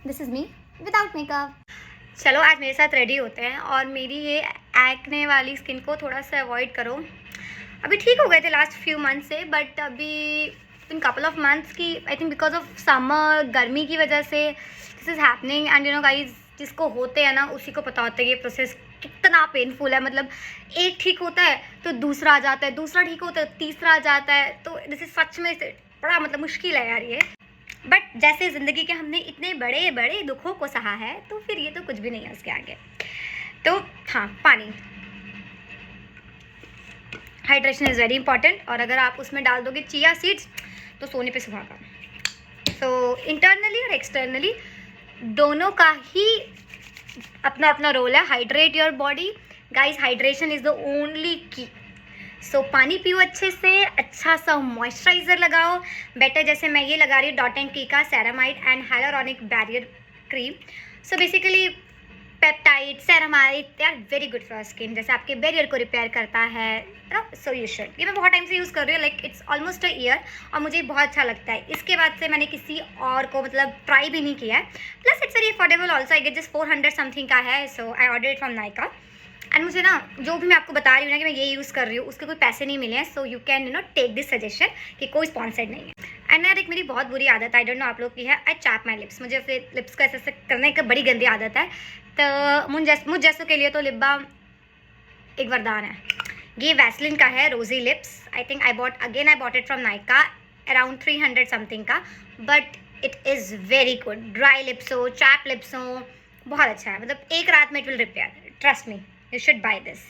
This is me without makeup. चलो आज मेरे साथ रेडी होते हैं और मेरी ये एक्ने वाली स्किन को थोड़ा सा अवॉइड करो। अभी ठीक हो गए थे लास्ट फ्यू मंथ से, बट अभी इन कपल ऑफ मंथ्स की I think because of summer गर्मी की वजह से this is happening. And you know guys, जिसको होते हैं ना उसी को पता होता है ये प्रोसेस कितना पेनफुल है। मतलब एक ठीक होता है तो दूसरा आ जाता है, दूसरा ठीक होता है तीसरा आ जाता है। तो दिस इज सच में बड़ा मतलब मुश्किल है यार ये। बट जैसे ज़िंदगी के हमने इतने बड़े बड़े दुखों को सहा है तो फिर ये तो कुछ भी नहीं है उसके आगे। तो हाँ, पानी, हाइड्रेशन इज़ वेरी इंपॉर्टेंट। और अगर आप उसमें डाल दोगे चिया सीड्स तो सोने पे सुहागा। सो इंटरनली और एक्सटर्नली दोनों का ही अपना अपना रोल है। Hydrate your body guys, hydration is the only की। सो पानी पियो अच्छे से, अच्छा सा मॉइस्चराइज़र लगाओ। बेटर जैसे मैं ये लगा रही हूँ डॉट एंड की का ceramide and hyaluronic barrier cream. So basically peptide, ceramide, they are very good for skin. जैसे आपके बैरियर को रिपेयर करता है ना, सो यू शुड। ये मैं बहुत टाइम से यूज़ कर रही हूँ, like it's almost a year, और मुझे बहुत अच्छा लगता है। इसके बाद से मैंने किसी और को मतलब ट्राई भी नहीं किया है। Plus it's very affordable also, I get just 400 something का है। So I order it from Nykaa. And मुझे ना जो भी मैं आपको बता रही हूँ ना कि मैं ये यूज़ कर रही हूँ, उसके कोई पैसे नहीं मिले हैं। So you can you know take this suggestion कि कोई स्पॉन्सर्ड नहीं है। एंड यार एक मेरी बहुत बुरी आदत, आई डोंट नो आप लोग की है, आई चैप माई लिप्स। मुझे फिर लिप्स को ऐसे ऐसे करने की बड़ी गंदी आदत है। तो मुझ जैसों के लिए तो लिप बाम एक वरदान है। ये वैसलिन का है, rosy lips. I think I bought it from Nykaa around 300 something का। But it is very good. Dry lips हो, चैप लिप्स हो, बहुत अच्छा है। मतलब एक रात में it will repair, trust me, you should buy this.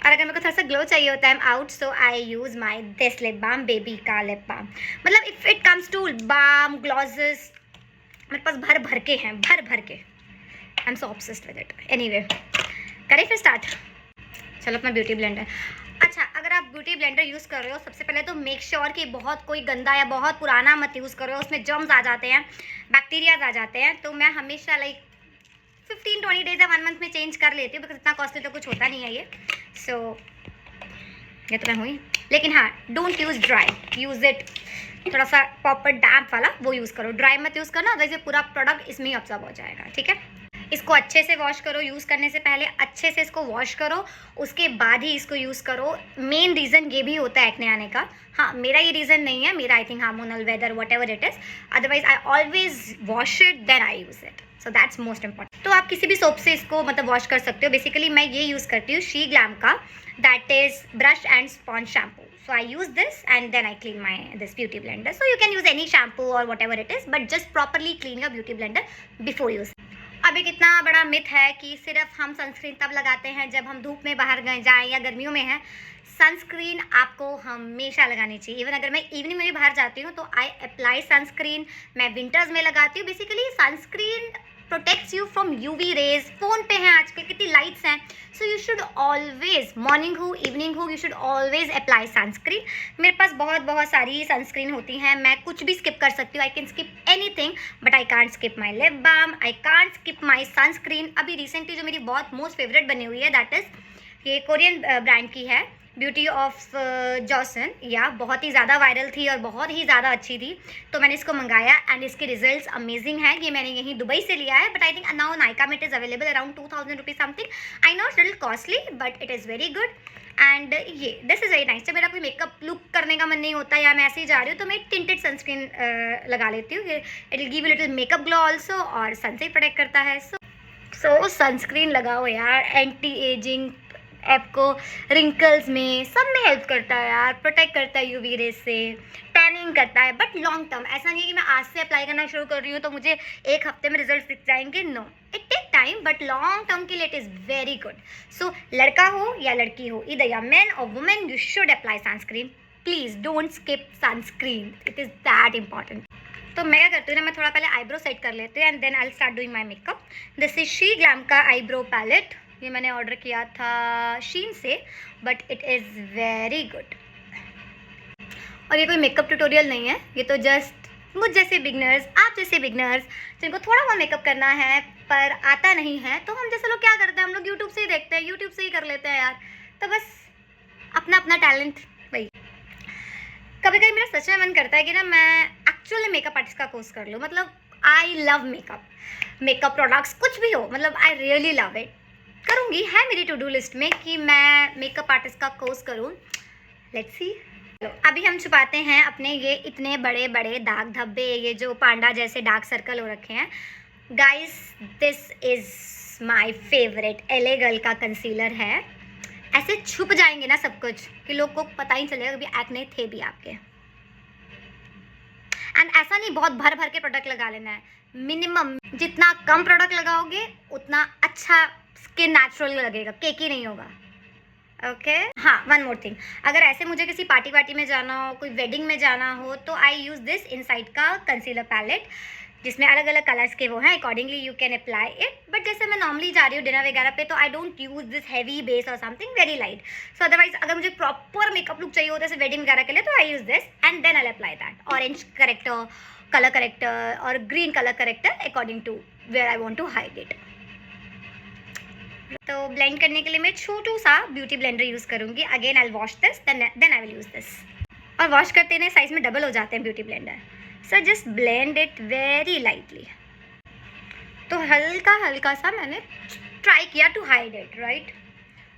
और अगर मेरे को थोड़ा सा ग्लो चाहिए होता है out, so I use my this lip balm, baby का लिप बाम। मतलब if it comes to balm glosses मेरे पास भर भर के हैं, भर भर के। I am so obsessed with it. Anyway, करें फिर स्टार्ट। चलो अपना ब्यूटी ब्लेंडर। अच्छा, अगर आप ब्यूटी ब्लेंडर यूज़ कर रहे हो, सबसे पहले तो मेक श्योर कि बहुत कोई गंदा या बहुत पुराना मत यूज़ करो। उसमें जर्म्स आ जाते हैं, बैक्टीरियाज आ जाते हैं। तो मैं हमेशा लाइक 15-20 डेज या 1 मंथ में चेंज कर लेती हूँ, बिकॉज इतना कॉस्टली तो कुछ होता नहीं है ये। सो ये तो मैं हुई। लेकिन हाँ, don't use dry, use it थोड़ा सा प्रॉपर डैम्प वाला वो यूज़ करो। ड्राई मत यूज़ करना, वैसे पूरा प्रोडक्ट इसमें ही ऑब्जर्व हो जाएगा। ठीक है, इसको अच्छे से वॉश करो। यूज़ करने से पहले अच्छे से इसको वॉश करो, उसके बाद ही इसको यूज़ करो। मेन रीज़न ये भी होता है एक्ने आने का। हाँ, मेरा ये रीज़न नहीं है, मेरा I think hormonal, weather, whatever it is. Otherwise I always wash it then I use it. So that's most important. तो आप किसी भी सोप से इसको मतलब वॉश कर सकते हो। बेसिकली मैं ये यूज़ करती हूँ शी ग्लैम का, that is brush and sponge shampoo. So I use this and then I clean this beauty blender. So you can use any shampoo or whatever it is, but just properly clean your beauty blender before use. अब एक इतना बड़ा myth है कि सिर्फ हम sunscreen तब लगाते हैं जब हम धूप में बाहर गए जाएँ या गर्मियों में हैं। सनस्क्रीन आपको हमेशा लगानी चाहिए। इवन अगर मैं इवनिंग में भी बाहर जाती हूँ तो आई अप्लाई सनस्क्रीन। मैं विंटर्स में लगाती हूँ। Basically sunscreen protects you from UV rays. Phone पे हैं आजकल कितनी लाइट्स हैं, so you should always, morning हो इवनिंग हो, you should always apply sunscreen. मेरे पास बहुत सारी सनस्क्रीन होती हैं, मैं कुछ भी स्किप कर सकती हूँ। I can skip anything but I can't skip my lip balm, I can't skip my sunscreen. अभी रिसेंटली जो मेरी बहुत मोस्ट फेवरेट बनी हुई है दैट इज़ ये कोरियन ब्रांड की है, ब्यूटी ऑफ जॉसन। या बहुत ही ज़्यादा वायरल थी और बहुत ही ज़्यादा अच्छी थी, तो मैंने इसको मंगाया एंड इसके रिजल्ट्स अमेजिंग हैं। ये मैंने यहीं दुबई से लिया है, but I think now Nykaa में it is available around 2000 rupees something. I know it's little costly but it is very good and ये दिस इज़ वेरी नाइस। जब मेरा कोई मेकअप लुक करने का मन नहीं होता या मैं ऐसे ही जा रही हूँ तो मैं टिंटेड सनस्क्रीन लगा लेती हूँ। It will give little makeup glow also और सन से प्रोटेक्ट करता है। सो सनस्क्रीन लगाओ यार, एंटी एजिंग आपको रिंकल्स में सब में हेल्प करता है यार, प्रोटेक्ट करता है यूवी रेज से, टैनिंग करता है। बट लॉन्ग टर्म, ऐसा नहीं है कि मैं आज से अप्लाई करना शुरू कर रही हूँ तो मुझे एक हफ्ते में रिजल्ट दिख जाएंगे। No, it take time but long term के लिए it is very good. So लड़का हो या लड़की हो, इधर या मैन और women, you should apply sunscreen. Please don't skip sunscreen, it is that important. तो मैं क्या करती हूँ ना, मैं थोड़ा पहले आईब्रो सेट कर लेती हूँ and then I start doing my makeup. This is Sheglam का आईब्रो पैलेट। ये मैंने ऑर्डर किया था शीन से, but it is very good. और ये कोई मेकअप ट्यूटोरियल नहीं है, ये तो जस्ट मुझ जैसे बिगनर्स, आप जैसे बिगनर्स जिनको थोड़ा बहुत मेकअप करना है पर आता नहीं है, तो हम जैसे लोग क्या करते हैं, हम लोग यूट्यूब से ही देखते हैं, यूट्यूब से ही कर लेते हैं यार। तो बस अपना अपना टैलेंट वही। कभी कभी मेरा सच में मन करता है कि ना मैं एक्चुअली मेकअप आर्टिस्ट का कोर्स कर लूँ। मतलब आई लव मेकअप प्रोडक्ट्स, कुछ भी हो, मतलब आई रियली लव इट। करूँगी, है मेरी टू डू लिस्ट में कि मैं मेकअप आर्टिस्ट का कोर्स करूँ। Let's see. अभी हम छुपाते हैं अपने ये इतने बड़े बड़े दाग धब्बे, ये जो पांडा जैसे डार्क सर्कल हो रखे हैं। Guys, this is my favourite LA girl का कंसीलर है। ऐसे छुप जाएंगे ना सब कुछ कि लोग को पता ही चलेगा कि एक्ने थे भी आपके। एंड ऐसा नहीं बहुत भर भर के प्रोडक्ट लगा लेना है, मिनिमम जितना कम प्रोडक्ट लगाओगे उतना अच्छा स्किन नेचुरल लगेगा, केकी नहीं होगा। ओके हाँ, वन मोर थिंग, अगर ऐसे मुझे किसी पार्टी में जाना हो, कोई वेडिंग में जाना हो, तो आई यूज़ दिस इनसाइड का कंसीलर पैलेट, जिसमें अलग अलग कलर्स के वो हैं। Accordingly you can apply it. But जैसे मैं नॉर्मली जा रही हूँ डिनर वगैरह पे, तो I don't use this heavy base और something very light. So otherwise अगर मुझे प्रॉपर मेकअप लुक चाहिए होता है वेडिंग वगैरह के लिए, तो I use this and then I apply that orange corrector, colour corrector और green colour corrector according to where I want to hide it. तो ब्लेंड करने के लिए मैं छोटू सा ब्यूटी ब्लेंडर यूज़ करूँगी। Again I wash this, then I will use this. और वॉश करते हैं साइज में डबल हो जाते हैं beauty blender. So just blend it very lightly. तो हल्का हल्का सा मैंने ट्राई किया टू हाइड इट, राइट।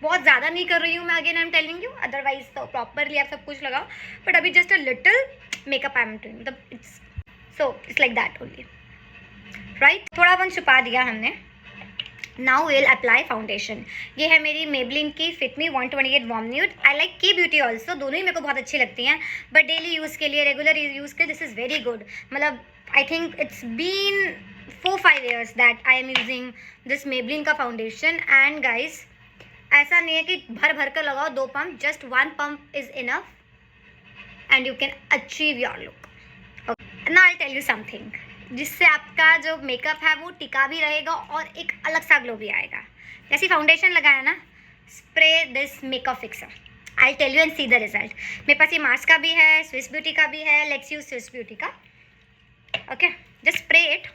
बहुत ज़्यादा नहीं कर रही हूँ मैं, again I am telling you, otherwise तो प्रॉपरली आप सब कुछ लगाओ। बट अभी just a little makeup I am doing, मतलब it's like that only, right. थोड़ा अपन छुपा दिया हमने। Now will apply foundation. ये है मेरी मेबलिन की fit me 128 warm nude. I like Kay beauty also, दोनों ही मेरे को बहुत अच्छी लगती हैं। बट डेली यूज़ के लिए, रेगुलर यूज़ के, दिस इज़ वेरी गुड। मतलब I think it's been 4-5 years that I am using this Maybelline का फाउंडेशन। एंड गाइज, ऐसा नहीं है कि भर भर कर लगाओ 2 pump, just 1 pump is enough and you can achieve your look. Now I tell you something, जिससे आपका जो मेकअप है वो टिका भी रहेगा और एक अलग सा ग्लो भी आएगा। जैसे फाउंडेशन लगाया ना, spray this makeup fixer, I tell you and see the result. मेरे पास ये मास्क का भी है, स्विस ब्यूटी का भी है। लेट्स यूज स्विस ब्यूटी का। Okay, just spray it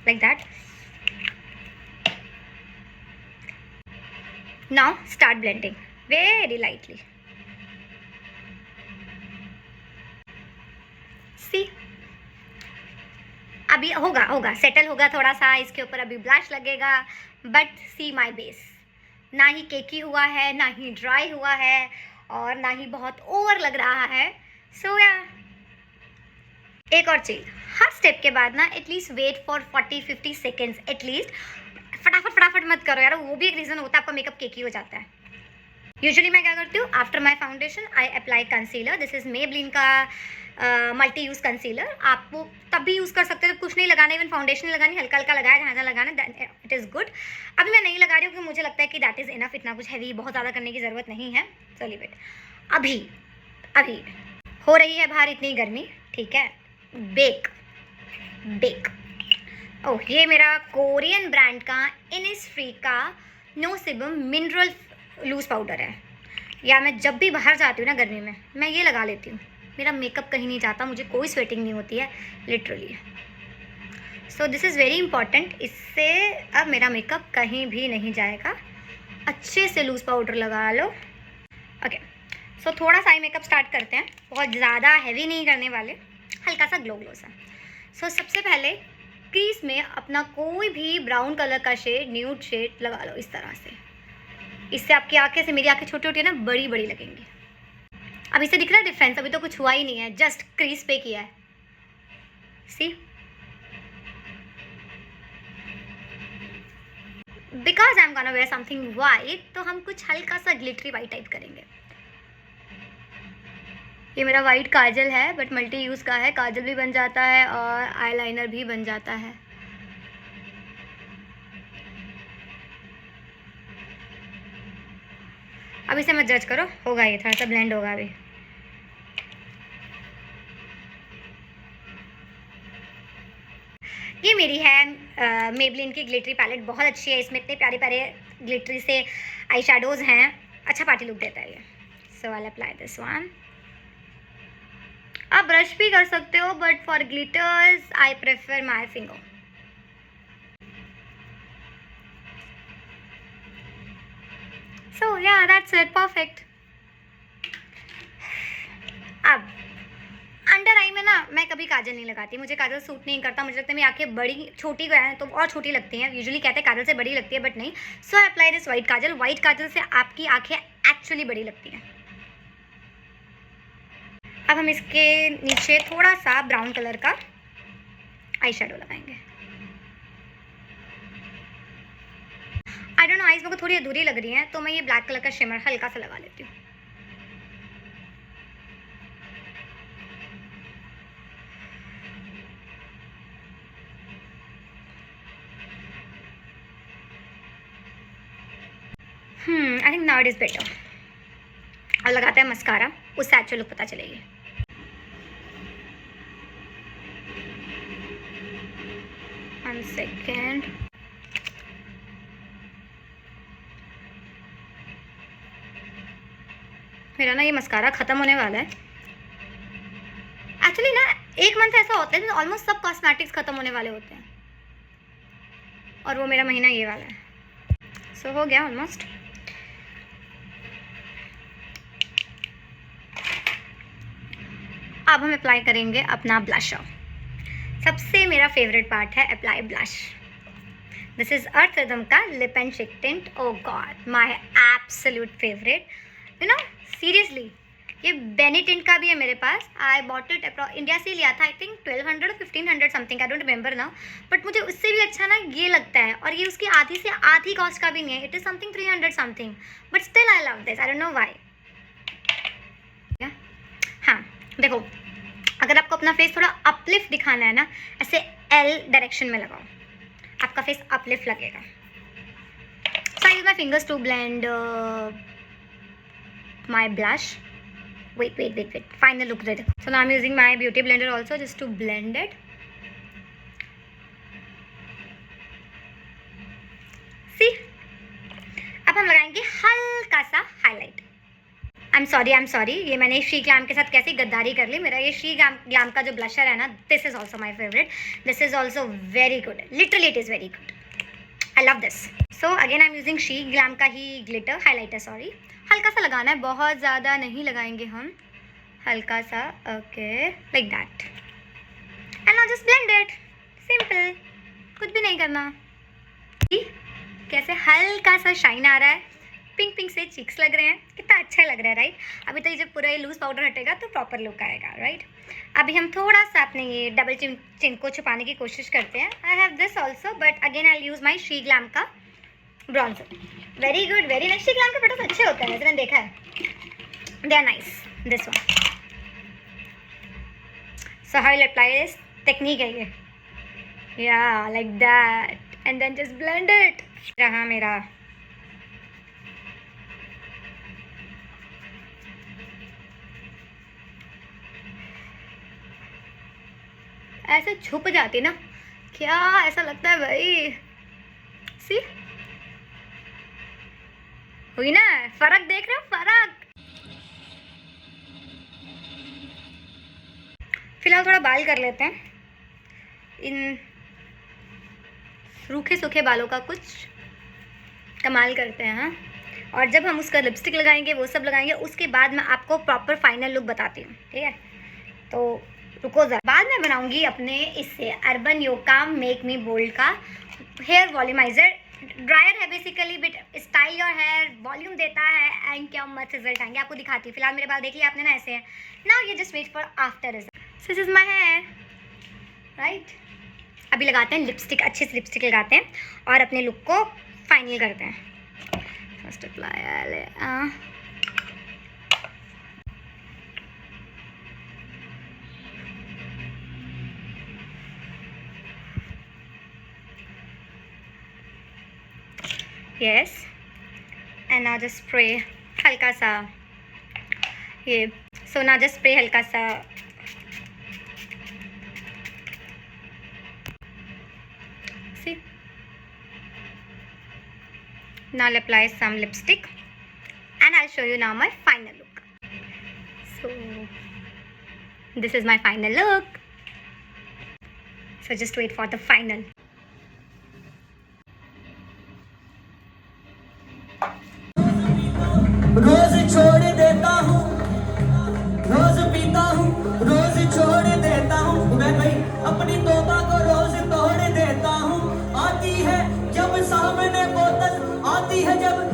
like that. Now start blending very lightly. See, अभी होगा सेटल होगा थोड़ा सा, इसके ऊपर अभी ब्लश लगेगा। बट सी माई बेस, ना ही केकी हुआ है, ना ही ड्राई हुआ है, और ना ही बहुत ओवर लग रहा है। सो या एक और चीज़, हर स्टेप के बाद ना at least wait for 40-50 seconds at least. फटाफट मत करो यार, वो भी एक रीज़न होता है आपका मेकअप केकी हो जाता है। यूजुअली मैं क्या करती हूँ, after my foundation I apply concealer. This is Maybelline का मल्टी यूज़ कंसीलर। आप वो तब भी यूज़ कर सकते हो, कुछ नहीं लगाना, इवन फाउंडेशन लगानी, हल्का हल्का लगाया जहाँ जहाँ लगाना, इट इज़ गुड। अभी मैं नहीं लगा रही हूँ क्योंकि मुझे लगता है कि दैट इज़ इनफ, इतना कुछ हैवी बहुत ज़्यादा करने की ज़रूरत नहीं है। So leave it. अभी हो रही है बाहर इतनी गर्मी, ठीक है। बेक ओह, ये मेरा कोरियन ब्रांड का इनिसफ्री का no sebum mineral loose powder है। या मैं जब भी बाहर जाती हूँ ना गर्मी में, मैं ये लगा लेती हूँ। मेरा मेकअप कहीं नहीं जाता, मुझे कोई स्वेटिंग नहीं होती है literally. So this is very important. इससे अब मेरा मेकअप कहीं भी नहीं जाएगा। अच्छे से लूज़ पाउडर लगा लो। ओके, सो थोड़ा सा ही मेकअप स्टार्ट करते हैं, बहुत ज़्यादा हैवी नहीं करने वाले, हल्का सा ग्लो सा। सो सबसे पहले क्रीज में अपना कोई भी ब्राउन कलर का शेड, न्यूड शेड लगा लो इस तरह से। इससे आपकी आंखें से मेरी आंखें छोटी छोटी है ना, बड़ी बड़ी लगेंगी। अब इससे दिख रहा है डिफरेंस? अभी तो कुछ हुआ ही नहीं है, जस्ट क्रीज पे किया है। See, because I am gonna wear something white, तो हम कुछ हल्का सा ग्लिटरी वाइट टाइप करेंगे। ये मेरा वाइट काजल है, बट मल्टी यूज़ का है, काजल भी बन जाता है और आईलाइनर भी बन जाता है। अब इसे मत जज करो, होगा ये थोड़ा सा ब्लेंड होगा अभी। ये मेरी है मेबलिन की ग्लिटरी पैलेट, बहुत अच्छी है। इसमें इतने प्यारे प्यारे ग्लिटरी से आई शेडोज़ हैं, अच्छा पार्टी लुक देता है ये। So I apply this one. आप ब्रश भी कर सकते हो, but for glitters I prefer my finger. So yeah that's it, perfect. अब अंडर मैं कभी काजल नहीं लगाती, मुझे काजल सूट नहीं करता, मुझे लगता है मेरी आंखें बड़ी छोटी को है तो और छोटी लगती हैं, यूजुअली कहते हैं काजल से बड़ी लगती है बट नहीं। So I apply this white kajal. White काजल से आपकी आंखें एक्चुअली बड़ी लगती हैं। अब हम इसके नीचे थोड़ा सा ब्राउन कलर का आई शेडो लगाएंगे। आई डोंट नो, आईज मेरे को थोड़ी अधूरी लग रही हैं तो मैं ये ब्लैक कलर का शिमर हल्का सा लगा लेती हूँ। आई think now it is better. और लगाते हैं मस्कारा, उससे एक्चुअल लुक पता चलेगी। One second. मेरा ना ये मस्कारा ख़त्म होने वाला है एक्चुअली ना। एक मंथ ऐसा होता है ऑलमोस्ट सब कॉस्मेटिक्स ख़त्म होने वाले होते हैं और वो मेरा महीना ये वाला है। सो हो गया ऑलमोस्ट। अब हम अप्लाई करेंगे अपना ब्लशर। सबसे मेरा फेवरेट पार्ट है apply blush. This is earth rhythm का lip and cheek tint. Oh god, my absolute favourite. You know seriously, ये बेनी टिंट का भी है मेरे पास। आई बॉट इट इंडिया से लिया था, I think 1200 1500 something, I don't remember ना। बट मुझे उससे भी अच्छा ना ये लगता है, और ये उसकी आधी से आधी कॉस्ट का भी नहीं है। It is something 300 something, but still I love this, I don't know why. हाँ देखो, अगर आपको अपना फेस थोड़ा अपलिफ्ट दिखाना है ना, ऐसे एल डायरेक्शन में लगाओ, आपका फेस अपलिफ्ट लगेगा। So I use my fingers to blend my blush. Wait. Final look ready. So now I'm using my beauty blender also just to blend it. See? अब हम लगाएंगे हल्का सा हाईलाइट। I'm sorry, ये मैंने Shri glam के साथ कैसी गद्दारी कर ली। मेरा ये श्री ग्लैम का जो ब्लशर है ना, this is also my favourite. This is also very good, literally it is very good, I love this. So again I am using Shri glam का ही ग्लिटर हाईलाइटर, सॉरी। हल्का सा लगाना है, बहुत ज़्यादा नहीं लगाएंगे हम, हल्का सा। Okay, like that. And now just blend it, simple, कुछ भी नहीं करना। कैसे हल्का सा शाइन आ रहा है, पिंक पिंक से चीक्स लग रहे हैं, कितना अच्छा लग रहा है, राइट। अभी तो ये जब पूरा ये लूज पाउडर हटेगा तो प्रॉपर लुक आएगा, राइट। अभी हम थोड़ा सा अपने ये डबल चिन को छुपाने की कोशिश करते हैं। I have this also, but again I use my Sheglam का bronzer. Very good, very nice. Sheglam के फोटोज अच्छे होते हैं, मैंने देखा है, they are nice. This one. So how will apply this, technique है ये, yeah like that, and then just blend it. रहा मेरा ऐसे छुप जाती ना, क्या ऐसा लगता है भाई। सी हुई ना, फर्क देख रहे हो, फर्क। फिलहाल थोड़ा बाल कर लेते हैं, इन रूखे सूखे बालों का कुछ कमाल करते हैं। हाँ, और जब हम उसका लिपस्टिक लगाएंगे, वो सब लगाएंगे, उसके बाद मैं आपको प्रॉपर फाइनल लुक बताती हूँ, ठीक है। तो रुको जरा, बाद में बनाऊंगी अपने इससे urban yoga make me bold का हेयर वॉल्यूमाइजर। ड्रायर है basically, but style your hair, volume देता है, एंड क्या मस्त रिजल्ट आएंगे, आपको दिखाती हूँ। फिलहाल मेरे बाल देख लिया आपने ना, ऐसे हैं। नाउ ये just wait for after result. This is my hair, right. अभी लगाते हैं लिपस्टिक, अच्छे से लिपस्टिक लगाते हैं और अपने लुक को फाइनल करते हैं। First apply, yes, and now just spray हल्का सा ये। so now just spray हल्का सा, see, now I'll apply some lipstick and I'll show you now my final look. So this is my final look, so just wait for the final. रोज छोड़ देता हूँ, रोज पीता हूँ, रोज छोड़ देता हूँ। सामने बोतल आती है जब